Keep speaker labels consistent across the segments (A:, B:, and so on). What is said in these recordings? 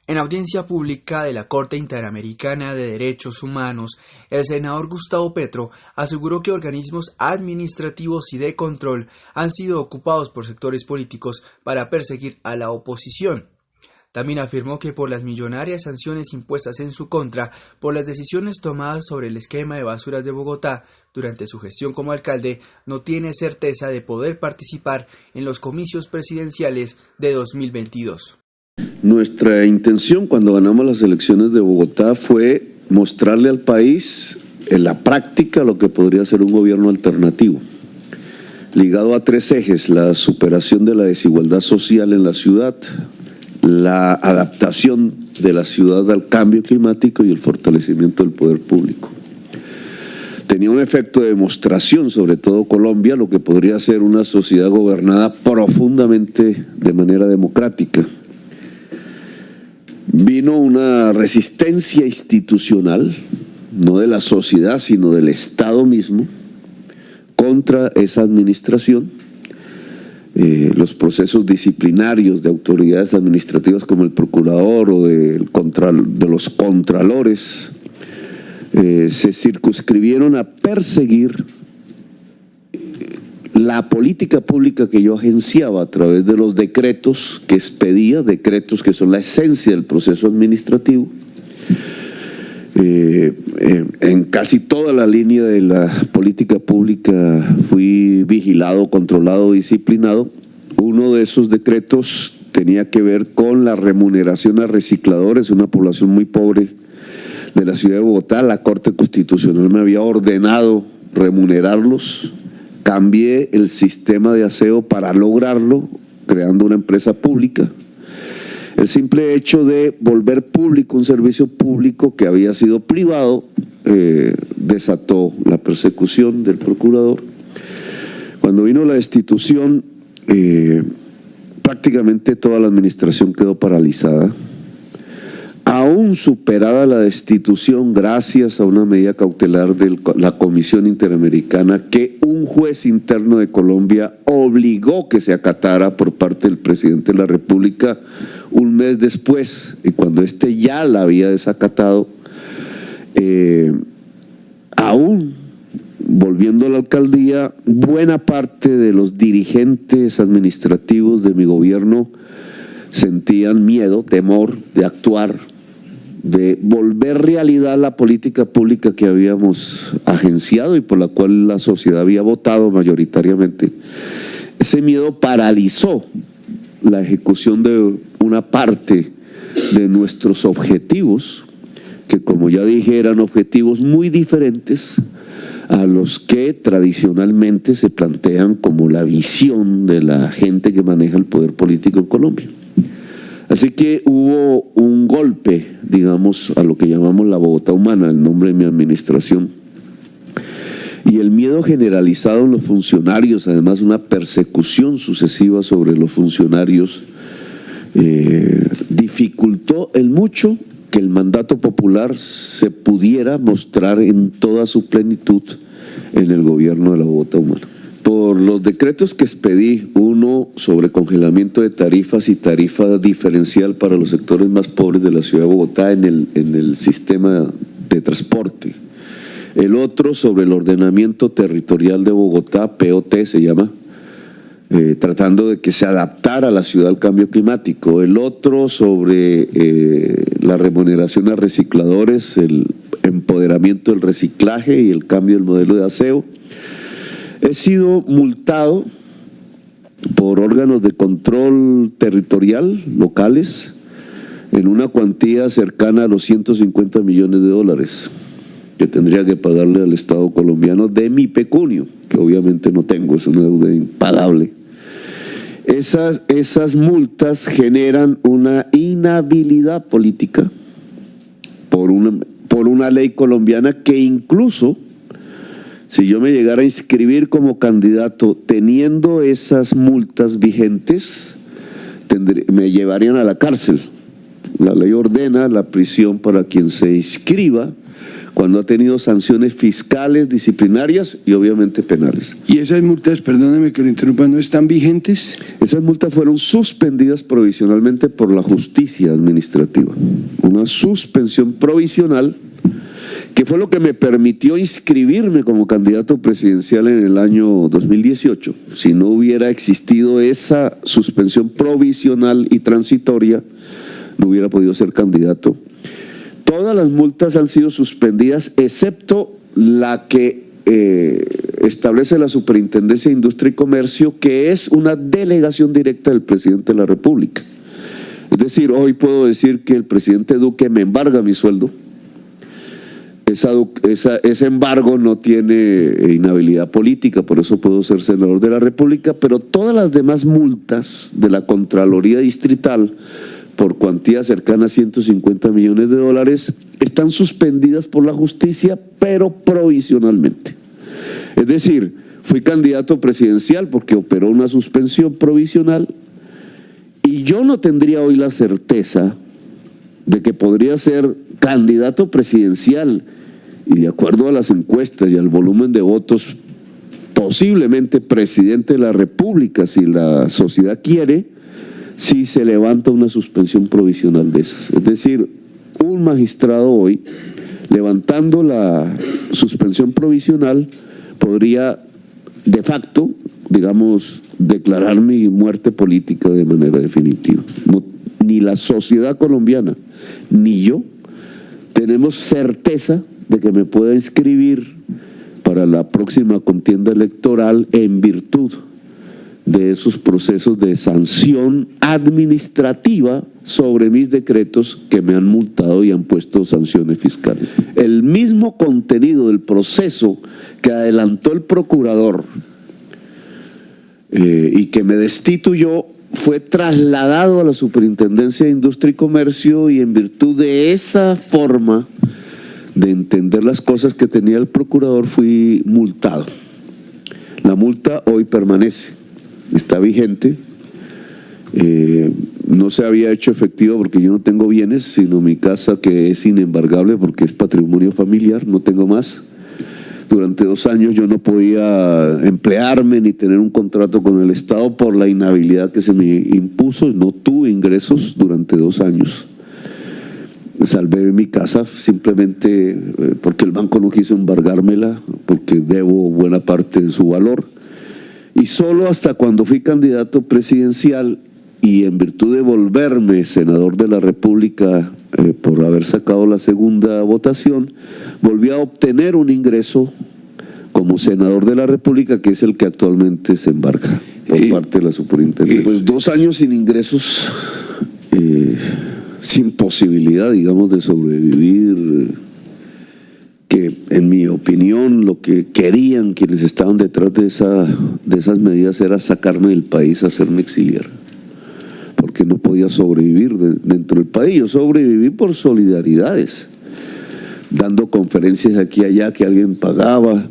A: En audiencia pública de la Corte Interamericana de Derechos Humanos, el senador Gustavo Petro aseguró que organismos administrativos y de control han sido ocupados por sectores políticos para perseguir a la oposición. También afirmó que por las millonarias sanciones impuestas en su contra por las decisiones tomadas sobre el esquema de basuras de Bogotá durante su gestión como alcalde, no tiene certeza de poder participar en los comicios presidenciales de 2022.
B: Nuestra intención cuando ganamos las elecciones de Bogotá fue mostrarle al país en la práctica lo que podría ser un gobierno alternativo, ligado a 3 ejes: la superación de la desigualdad social en la ciudad, la adaptación de la ciudad al cambio climático y el fortalecimiento del poder público. Tenía un efecto de demostración, sobre todo Colombia, lo que podría ser una sociedad gobernada profundamente de manera democrática. Vino una resistencia institucional, no de la sociedad, sino del Estado mismo, contra esa administración. Los procesos disciplinarios de autoridades administrativas como el procurador o de los contralores se circunscribieron a perseguir la política pública que yo agenciaba a través de los decretos que expedía, decretos que son la esencia del proceso administrativo. En casi toda la línea de la política pública fui vigilado, controlado, disciplinado. Uno de esos decretos tenía que ver con la remuneración a recicladores, una población muy pobre de la ciudad de Bogotá. La Corte Constitucional me había ordenado remunerarlos. Cambié el sistema de aseo para lograrlo, creando una empresa pública. El simple hecho de volver público un servicio público que había sido privado desató la persecución del procurador. Cuando vino la destitución, prácticamente toda la administración quedó paralizada. Aún superada la destitución gracias a una medida cautelar de la Comisión Interamericana que un juez interno de Colombia obligó que se acatara por parte del presidente de la República un mes después, y cuando éste ya la había desacatado, aún volviendo a la alcaldía, buena parte de los dirigentes administrativos de mi gobierno sentían miedo, temor de actuar, de volver realidad la política pública que habíamos agenciado y por la cual la sociedad había votado mayoritariamente. Ese miedo paralizó la ejecución de una parte de nuestros objetivos, que como ya dije eran objetivos muy diferentes a los que tradicionalmente se plantean como la visión de la gente que maneja el poder político en Colombia. Así que hubo un golpe, digamos, a lo que llamamos la Bogotá humana, el nombre de mi administración. Y el miedo generalizado en los funcionarios, además una persecución sucesiva sobre los funcionarios, dificultó el mucho que el mandato popular se pudiera mostrar en toda su plenitud en el gobierno de la Bogotá humana. Por los decretos que expedí, uno sobre congelamiento de tarifas y tarifa diferencial para los sectores más pobres de la ciudad de Bogotá en el sistema de transporte. El otro sobre el ordenamiento territorial de Bogotá, POT se llama, tratando de que se adaptara a la ciudad al cambio climático. El otro sobre la remuneración a recicladores, el empoderamiento del reciclaje y el cambio del modelo de aseo. He sido multado por órganos de control territorial locales en una cuantía cercana a los 150 millones de dólares que tendría que pagarle al Estado colombiano de mi pecunio, que obviamente no tengo, es una deuda impagable. Esas multas generan una inhabilidad política por una ley colombiana que incluso, si yo me llegara a inscribir como candidato teniendo esas multas vigentes, me llevarían a la cárcel. La ley ordena la prisión para quien se inscriba cuando ha tenido sanciones fiscales, disciplinarias y obviamente penales.
C: ¿Y esas multas, perdóneme que lo interrumpa, no están vigentes?
B: Esas multas fueron suspendidas provisionalmente por la justicia administrativa. Una suspensión provisional que fue lo que me permitió inscribirme como candidato presidencial en el año 2018. Si no hubiera existido esa suspensión provisional y transitoria, no hubiera podido ser candidato. Todas las multas han sido suspendidas, excepto la que establece la Superintendencia de Industria y Comercio, que es una delegación directa del presidente de la República. Es decir, hoy puedo decir que el presidente Duque me embarga mi sueldo. Ese embargo no tiene inhabilidad política, por eso puedo ser senador de la República, pero todas las demás multas de la Contraloría Distrital por cuantía cercana a $150 millones están suspendidas por la justicia, pero provisionalmente. Es decir, fui candidato presidencial porque operó una suspensión provisional y yo no tendría hoy la certeza de que podría ser candidato presidencial y, de acuerdo a las encuestas y al volumen de votos, posiblemente presidente de la República, si la sociedad quiere, si se levanta una suspensión provisional de esas. Es decir, un magistrado hoy, levantando la suspensión provisional, podría de facto, digamos, declarar mi muerte política de manera definitiva. No, ni la sociedad colombiana ni yo tenemos certeza de que me pueda inscribir para la próxima contienda electoral en virtud de esos procesos de sanción administrativa sobre mis decretos que me han multado y han puesto sanciones fiscales. El mismo contenido del proceso que adelantó el procurador y que me destituyó fue trasladado a la Superintendencia de Industria y Comercio, y en virtud de esa forma de entender las cosas que tenía el procurador fui multado. La multa hoy permanece, está vigente, no se había hecho efectivo porque yo no tengo bienes, sino mi casa, que es inembargable porque es patrimonio familiar, no tengo más. Durante 2 años yo no podía emplearme ni tener un contrato con el Estado por la inhabilidad que se me impuso. No tuve ingresos durante 2 años. Salvé mi casa simplemente porque el banco no quiso embargármela, porque debo buena parte de su valor. Y solo hasta cuando fui candidato presidencial y en virtud de volverme senador de la República por haber sacado la segunda votación, volví a obtener un ingreso como senador de la República, que es el que actualmente se embarga por parte de la Superintendencia. Pues 2 años sin ingresos, sin posibilidad, digamos, de sobrevivir, que en mi opinión lo que querían quienes estaban detrás de esas medidas era sacarme del país, hacerme exiliar, porque no podía sobrevivir dentro del país. Yo sobreviví por solidaridades, dando conferencias aquí y allá que alguien pagaba.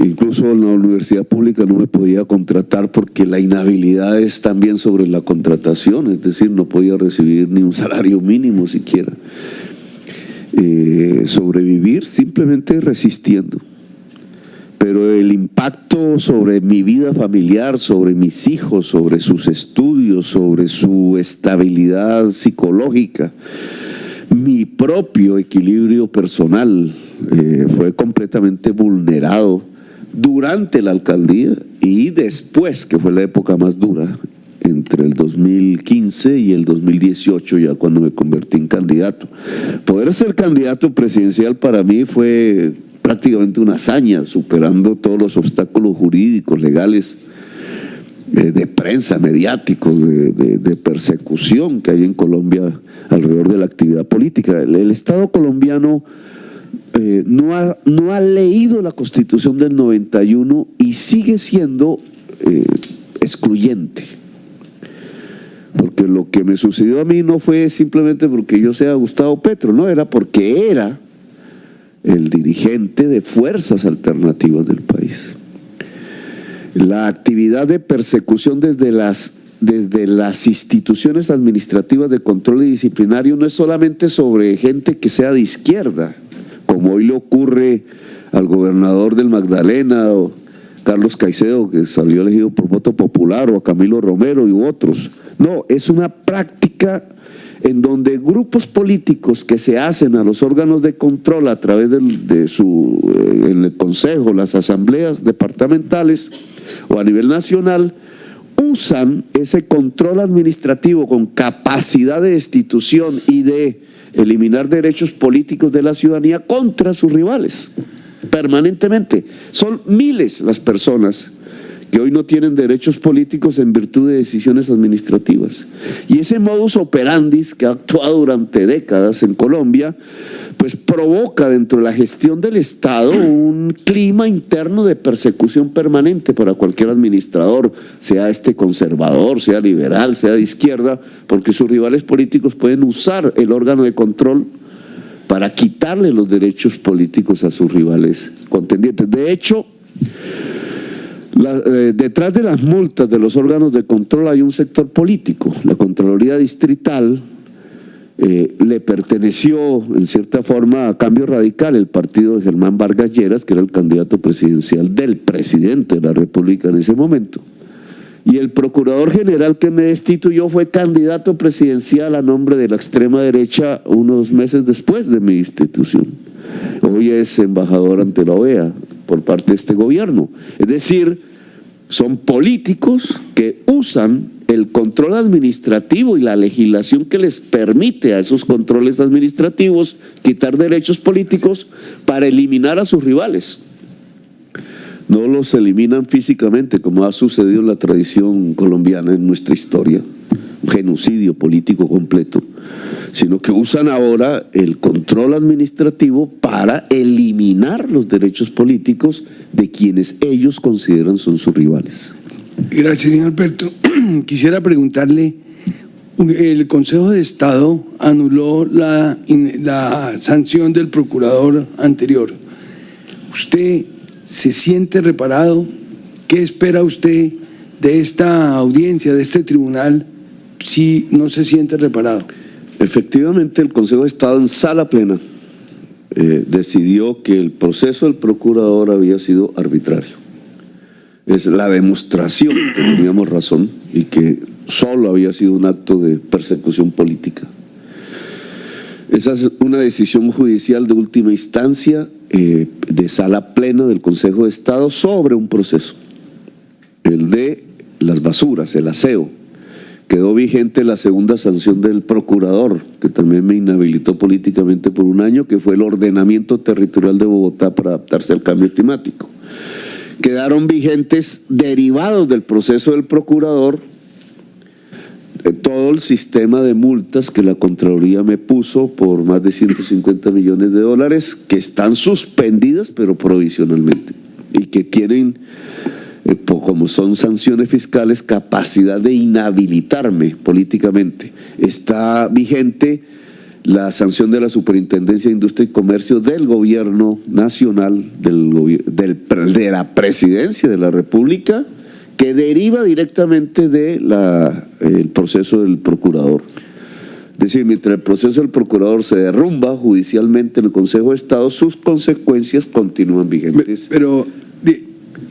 B: Incluso en la universidad pública no me podía contratar porque la inhabilidad es también sobre la contratación, es decir, no podía recibir ni un salario mínimo siquiera. Sobrevivir simplemente resistiendo. Pero el impacto sobre mi vida familiar, sobre mis hijos, sobre sus estudios, sobre su estabilidad psicológica, mi propio equilibrio personal fue completamente vulnerado durante la alcaldía y después, que fue la época más dura, entre el 2015 y el 2018, ya cuando me convertí en candidato. Poder ser candidato presidencial para mí fue prácticamente una hazaña, superando todos los obstáculos jurídicos, legales, de prensa, mediáticos, de persecución que hay en Colombia alrededor de la actividad política. El Estado colombiano no ha leído la Constitución del 91 y sigue siendo excluyente. Porque lo que me sucedió a mí no fue simplemente porque yo sea Gustavo Petro, no, era porque era el dirigente de fuerzas alternativas del país. La actividad de persecución desde las instituciones administrativas de control y disciplinario no es solamente sobre gente que sea de izquierda, con como hoy le ocurre al gobernador del Magdalena, o Carlos Caicedo, que salió elegido por voto popular, o a Camilo Romero y otros. No, es una práctica en donde grupos políticos que se hacen a los órganos de control a través en el Consejo, las asambleas departamentales o a nivel nacional, usan ese control administrativo con capacidad de destitución y de eliminar derechos políticos de la ciudadanía contra sus rivales, permanentemente. Son miles las personas que hoy no tienen derechos políticos en virtud de decisiones administrativas. Y ese modus operandi que ha actuado durante décadas en Colombia, pues provoca dentro de la gestión del Estado un clima interno de persecución permanente para cualquier administrador, sea este conservador, sea liberal, sea de izquierda, porque sus rivales políticos pueden usar el órgano de control para quitarle los derechos políticos a sus rivales contendientes. De hecho, detrás de las multas de los órganos de control hay un sector político. La Contraloría Distrital le perteneció en cierta forma a Cambio Radical, el partido de Germán Vargas Lleras, que era el candidato presidencial del presidente de la República en ese momento. Y el procurador general que me destituyó fue candidato presidencial a nombre de la extrema derecha unos meses después de mi destitución. Hoy es embajador ante la OEA por parte de este gobierno. Es decir, son políticos que usan el control administrativo y la legislación que les permite a esos controles administrativos quitar derechos políticos para eliminar a sus rivales. No los eliminan físicamente, como ha sucedido en la tradición colombiana en nuestra historia, un genocidio político completo, sino que usan ahora el control administrativo para eliminar los derechos políticos de quienes ellos consideran son sus rivales.
C: Gracias, señor Alberto. Quisiera preguntarle, el Consejo de Estado anuló la sanción del procurador anterior. ¿Usted se siente reparado? ¿Qué espera usted de esta audiencia, de este tribunal, si no se siente reparado?
B: Efectivamente, el Consejo de Estado en sala plena decidió que el proceso del procurador había sido arbitrario. Es la demostración que teníamos razón y que solo había sido un acto de persecución política. Esa es una decisión judicial de última instancia de sala plena del Consejo de Estado sobre un proceso, el de las basuras, el aseo. Quedó vigente la segunda sanción del procurador, que también me inhabilitó políticamente por un año, que fue el ordenamiento territorial de Bogotá para adaptarse al cambio climático. Quedaron vigentes, derivados del proceso del procurador, todo el sistema de multas que la Contraloría me puso por más de 150 millones de dólares, que están suspendidas pero provisionalmente, y que tienen, como son sanciones fiscales, capacidad de inhabilitarme políticamente. Está vigente la sanción de la Superintendencia de Industria y Comercio del Gobierno Nacional, de la Presidencia de la República, que deriva directamente del proceso del procurador. Es decir, mientras el proceso del procurador se derrumba judicialmente en el Consejo de Estado, sus consecuencias continúan vigentes.
C: Pero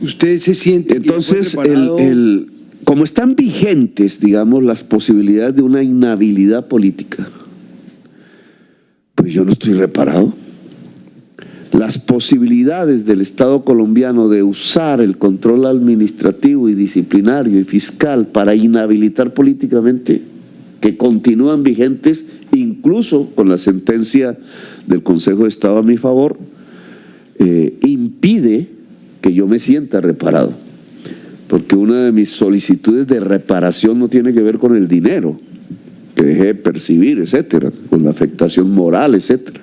C: usted se siente...
B: Entonces, como están vigentes, digamos, las posibilidades de una inhabilidad política, pues yo no estoy reparado. Las posibilidades del Estado colombiano de usar el control administrativo y disciplinario y fiscal para inhabilitar políticamente, que continúan vigentes incluso con la sentencia del Consejo de Estado a mi favor, impide que yo me sienta reparado. Porque una de mis solicitudes de reparación no tiene que ver con el dinero que dejé de percibir, etcétera, con la afectación moral, etcétera,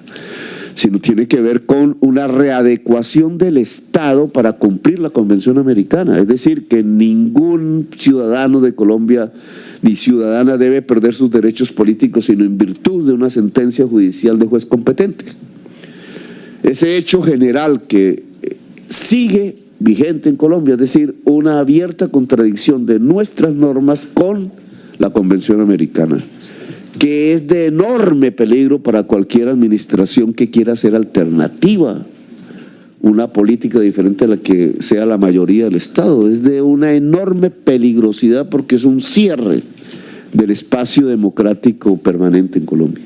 B: sino tiene que ver con una readecuación del Estado para cumplir la Convención Americana. Es decir, que ningún ciudadano de Colombia ni ciudadana debe perder sus derechos políticos sino en virtud de una sentencia judicial de juez competente. Ese hecho general que sigue vigente en Colombia, es decir, una abierta contradicción de nuestras normas con la Convención Americana, que es de enorme peligro para cualquier administración que quiera ser alternativa, una política diferente a la que sea la mayoría del Estado. Es de una enorme peligrosidad porque es un cierre del espacio democrático permanente en Colombia.